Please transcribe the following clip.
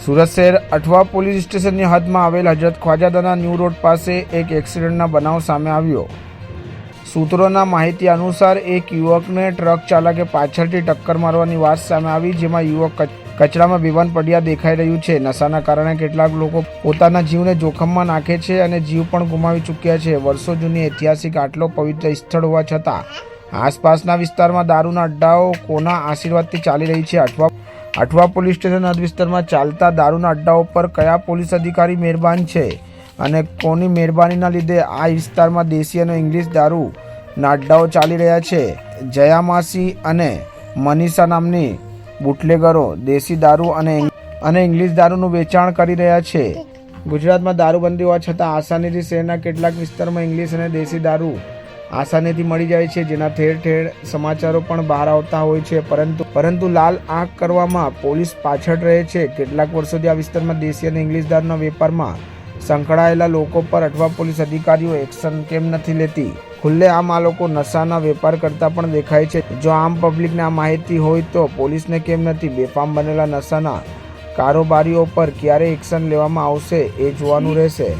સુરત શહેર અઠવા પોલીસ સ્ટેશનની હદમાં આવેલ હજરત ખ્વાજાદાના ન્યૂ રોડ પાસે એક એક્સિડન્ટના બનાવ સામે આવ્યો। સૂત્રોના માહિતી અનુસાર એક યુવકને ટ્રક ચાલકે પાછળથી ટક્કર મારવાની વાત સામે આવી, જેમાં યુવક કચરામાં બેભાન પડ્યા દેખાઈ રહ્યું છે। નશાના કારણે કેટલાક લોકો પોતાના જીવને જોખમમાં નાખે છે અને જીવ પણ ગુમાવી ચૂક્યા છે। વર્ષો જૂની ઐતિહાસિક આટલો પવિત્ર સ્થળ હોવા છતાં આસપાસના વિસ્તારમાં દારૂના અડ્ડાઓ કોના આશીર્વાદથી ચાલી રહી છે? અઠવા પોલીસ સ્ટેશન હદ વિસ્તારમાં ચાલતા દારૂના અડ્ડાઓ પર કયા પોલીસ અધિકારી મહેરબાન છે અને કોની મહેરબાનીના લીધે આ વિસ્તારમાં દેશી અને ઇંગ્લિશ દારૂના અડ્ડાઓ ચાલી રહ્યા છે? જયામાસી અને મનીષા નામની બુટલેગરો દેશી દારૂ અને ઇંગ્લિશ દારૂનું વેચાણ કરી રહ્યા છે। ગુજરાતમાં દારૂબંધી હોવા છતાં આસાનીથી શહેરના કેટલાક વિસ્તારમાં ઇંગ્લિશ અને દેશી દારૂ આસાનીથી મળી જાય છે, જેના ઠેર ઠેર સમાચારો પણ બહાર આવતા હોય છે, પરંતુ લાલ આંખ કરવામાં પોલીસ પાછળ રહે છે। કેટલાક વર્ષોથી આ વિસ્તારમાં દેશી અને ઇંગ્લિશ દારૂના વેપારમાં સંકળાયેલા લોકો પર અઠવા પોલીસ અધિકારીઓ એક્શન કેમ નથી લેતી? ખુલ્લેઆમ આ લોકો નશાના વેપાર કરતા પણ દેખાય છે। જો આમ પબ્લિકને આ માહિતી હોય તો પોલીસને કેમ નથી? બેફામ બનેલા નશાના કારોબારીઓ પર ક્યારે એક્શન લેવામાં આવશે એ જોવાનું રહેશે।